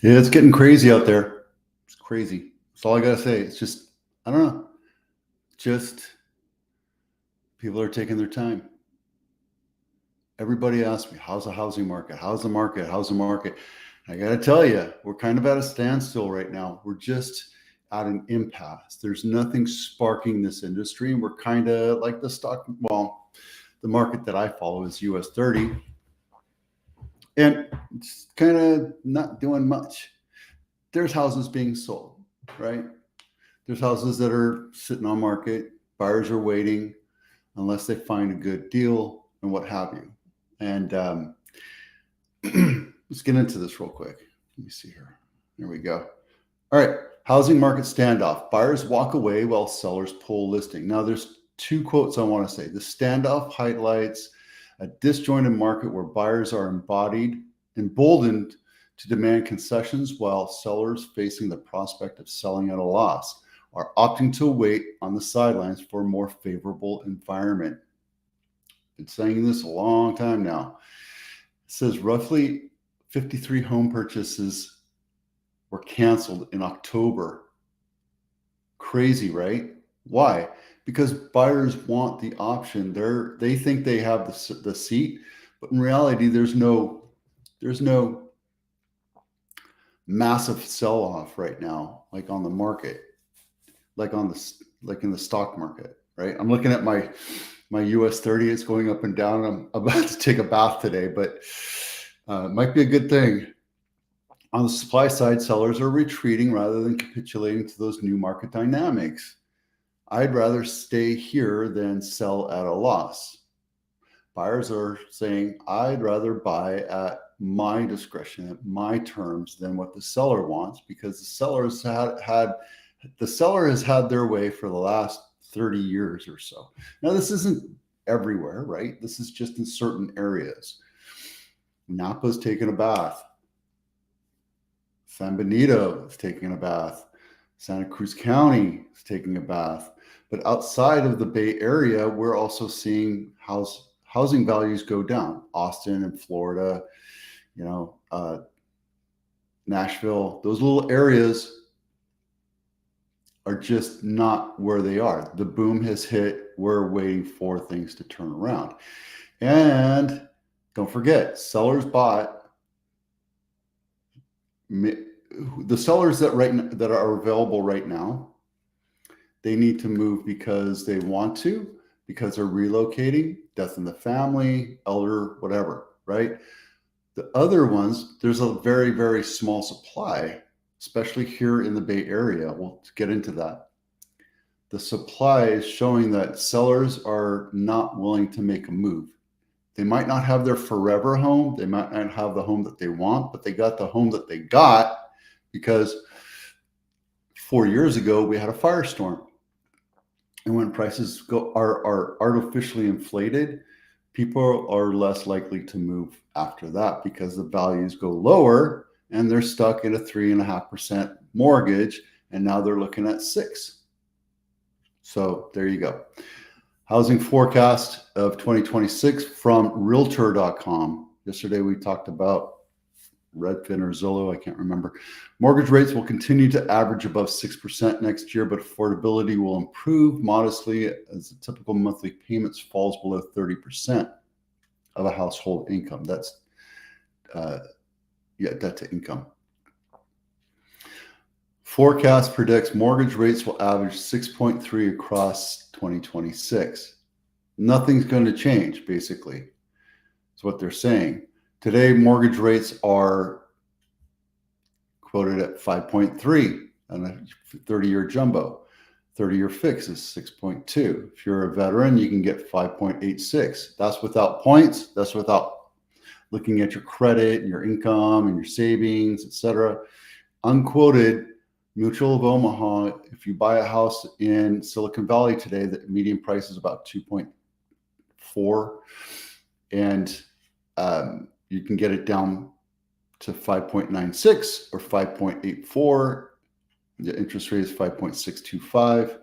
Yeah, it's getting crazy out there. It's crazy. That's all I gotta say. It's just, I don't know. Just people are taking their time. Everybody asks me, how's the housing market? How's the market? How's the market? I gotta tell you, we're kind of at a standstill right now. We're just at an impasse. There's nothing sparking this industry, and we're kind of like the stock. Well, the market that I follow is US 30, and it's kind of not doing much. There's houses being sold, right? There's houses that are sitting on market. Buyers are waiting unless they find a good deal and what have you. And let's get into this real quick. Let me see here. There we go. All right. Housing market standoff. Buyers walk away while sellers pull listing. Now, there's two quotes I want to say. The standoff highlights a disjointed market where buyers are emboldened to demand concessions while sellers facing the prospect of selling at a loss are opting to wait on the sidelines for a more favorable environment. Been saying this a long time now. It says roughly 53 home purchases were canceled in October. Crazy, right? Why? Because buyers want the option. They think they have the seat, but in reality, there's no massive sell-off right now, like on the market, like in the stock market, right? I'm looking at my US 30. It's going up and down. I'm about to take a bath today, but it might be a good thing. On the supply side, sellers are retreating rather than capitulating to those new market dynamics. I'd rather stay here than sell at a loss. Buyers are saying, I'd rather buy at my discretion, at my terms, than what the seller wants, because the seller has had their way for the last 30 years or so. Now, this isn't everywhere, right? This is just in certain areas. Napa's taking a bath. San Benito is taking a bath. Santa Cruz County is taking a bath. But outside of the Bay Area, we're also seeing housing values go down. Austin and Florida, Nashville, those little areas are just not where they are. The boom has hit. We're waiting for things to turn around. And don't forget, sellers bought. The sellers that are available right now, they need to move because they want to, because they're relocating, death in the family, elder, whatever, right? The other ones, there's a very, very small supply, especially here in the Bay Area. We'll get into that. The supply is showing that sellers are not willing to make a move. They might not have their forever home. They might not have the home that they want, but they got the home that they got because 4 years ago, we had a firestorm. And when prices are artificially inflated, people are less likely to move after that because the values go lower and they're stuck in a 3.5% mortgage. And now they're looking at 6%. So there you go. Housing forecast of 2026 from Realtor.com. Yesterday we talked about Redfin or Zillow, I can't remember. Mortgage rates will continue to average above 6% next year, but affordability will improve modestly as the typical monthly payments falls below 30% of a household income. That's debt to income. Forecast predicts mortgage rates will average 6.3 across 2026. Nothing's going to change, basically. That's what they're saying. Today, mortgage rates are quoted at 5.3 on a 30-year jumbo. 30-year fix is 6.2. If you're a veteran, you can get 5.86. That's without points. That's without looking at your credit and your income and your savings, etc. Unquoted, Mutual of Omaha, if you buy a house in Silicon Valley today, the median price is about 2.4, and you can get it down to 5.96 or 5.84. The interest rate is 5.625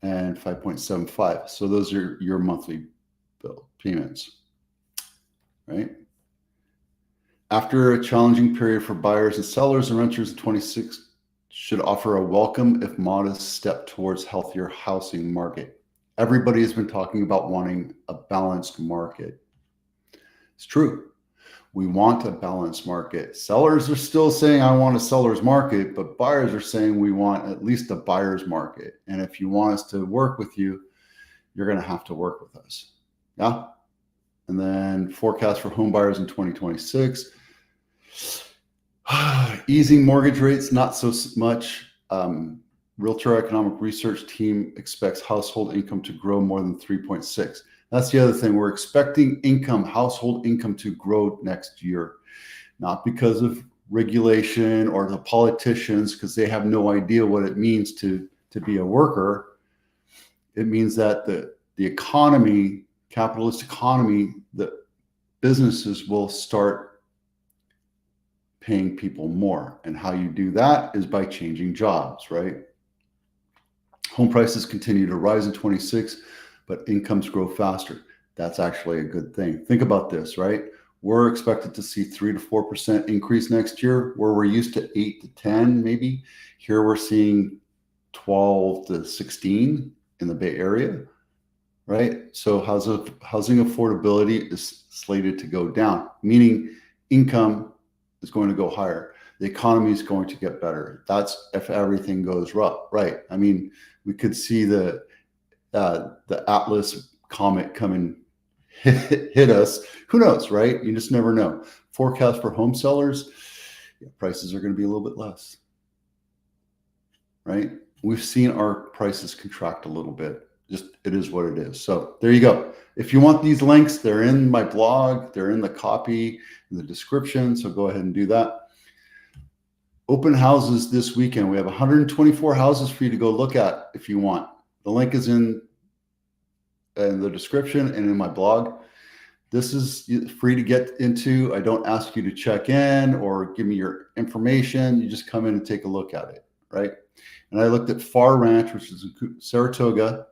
and 5.75. So those are your monthly bill payments, right? After a challenging period for buyers and sellers, and renters in 26 should offer a welcome, if modest, step towards healthier housing market. Everybody has been talking about wanting a balanced market. It's true. We want a balanced market. Sellers are still saying, I want a seller's market, but buyers are saying we want at least a buyer's market. And if you want us to work with you, you're going to have to work with us. Yeah. And then forecast for home buyers in 2026. Easing mortgage rates, not so much. Realtor Economic Research Team expects household income to grow more than 3.6. That's the other thing. We're expecting household income to grow next year, not because of regulation or the politicians, because they have no idea what it means to be a worker. It means that the economy, capitalist economy, the businesses will start paying people more. And how you do that is by changing jobs, right? Home prices continue to rise in 26, but incomes grow faster. That's actually a good thing. Think about this, right? We're expected to see 3 to 4% increase next year, where we're used to 8 to 10, maybe. Here we're seeing 12 to 16 in the Bay Area, right? So housing affordability is slated to go down, meaning income is going to go higher. The economy is going to get better. That's if everything goes right. I mean, we could see the Atlas comet come and hit us. Who knows, right? You just never know. Forecast for home sellers, prices are going to be a little bit less, right? We've seen our prices contract a little bit. Just it is what it is. So there you go. If you want these links, they're in my blog. They're in the copy, in the description. So go ahead and do that. Open houses this weekend. We have 124 houses for you to go look at if you want. The link is in the description and in my blog. This is free to get into. I don't ask you to check in or give me your information. You just come in and take a look at it, right? And I looked at Far Ranch, which is in Saratoga.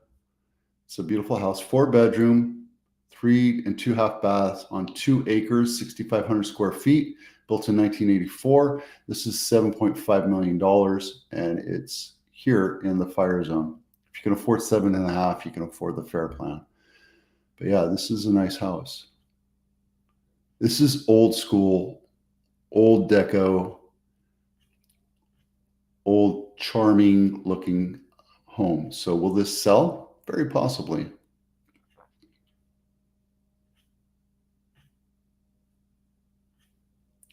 It's a beautiful house, 4-bedroom, 3 and 2.5 baths on 2 acres, 6,500 square feet, built in 1984. This is $7.5 million, and it's here in the fire zone. If you can afford 7.5, you can afford the fair plan. But yeah, this is a nice house. This is old school, old deco, old charming looking home. So will this sell? Very possibly.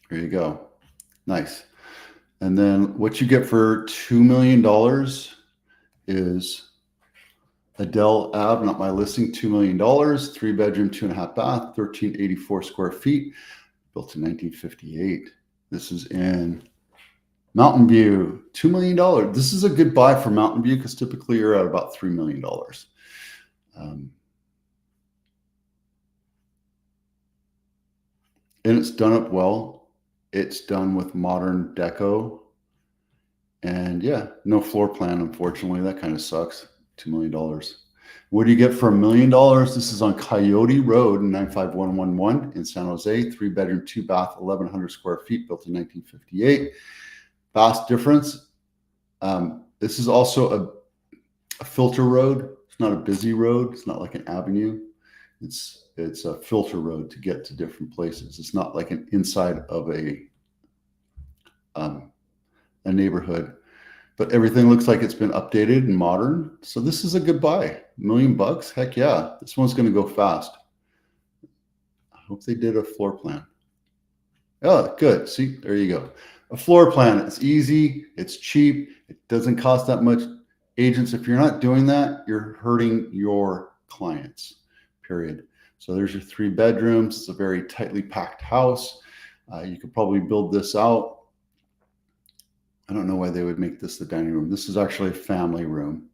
There you go. Nice. And then what you get for $2 million is Adele Ave, not my listing, $2 million, 3-bedroom, 2.5 bath, 1,384 square feet, built in 1958. This is in Mountain View, $2 million. This is a good buy for Mountain View because typically you're at about $3 million. And it's done up well. It's done with modern deco. And yeah, no floor plan, unfortunately. That kind of sucks. $2 million. What do you get for $1 million? This is on Coyote Road in 95111 in San Jose, 3-bedroom, 2-bath, 1,100 square feet, built in 1958. Vast difference. This is also a filter road. It's not a busy road. It's not like an avenue. It's a filter road to get to different places. It's not like an inside of a neighborhood, but everything looks like it's been updated and modern. So this is a good buy. $1 million bucks. Heck yeah. This one's going to go fast. I hope they did a floor plan. Oh, good. See, there you go. A floor plan. It's easy. It's cheap. It doesn't cost that much. Agents, if you're not doing that, you're hurting your clients, period. So there's your 3 bedrooms. It's a very tightly packed house. You could probably build this out. I don't know why they would make this the dining room. This is actually a family room,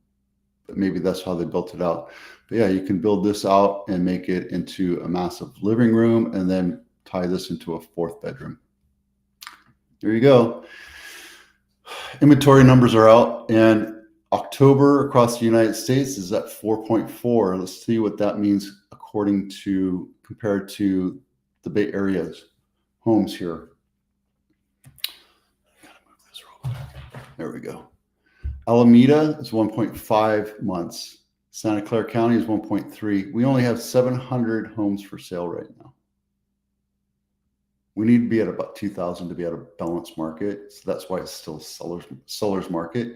but maybe that's how they built it out. But yeah, you can build this out and make it into a massive living room and then tie this into a 4th bedroom. There you go. Inventory numbers are out, and October across the United States is at 4.4. Let's see what that means compared to the Bay Area's homes here. There we go. Alameda is 1.5 months. Santa Clara County is 1.3. We only have 700 homes for sale right now. We need to be at about 2,000 to be at a balanced market. So that's why it's still seller's market.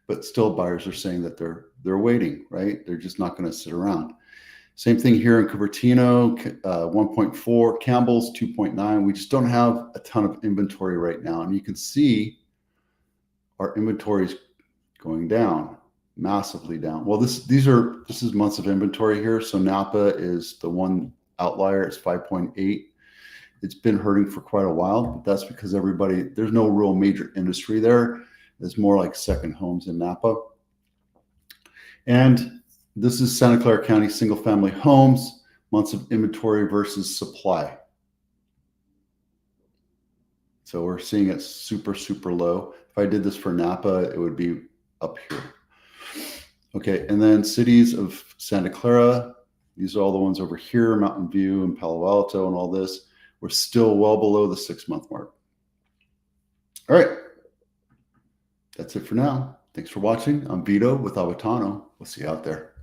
But still, buyers are saying that they're waiting, right? They're just not going to sit around. Same thing here in Cupertino, 1.4, Campbell's 2.9. We just don't have a ton of inventory right now. And you can see our inventory is going down, massively down. Well, this is months of inventory here. So Napa is the one outlier. It's 5.8. It's been hurting for quite a while, but that's because there's no real major industry there. It's more like second homes in Napa. And this is Santa Clara County single family homes, months of inventory versus supply. So we're seeing it super, super low. If I did this for Napa, it would be up here. Okay, and then cities of Santa Clara, these are all the ones over here, Mountain View and Palo Alto and all this. We're still well below the 6-month mark. All right, that's it for now. Thanks for watching. I'm Vito with Avitano. We'll see you out there.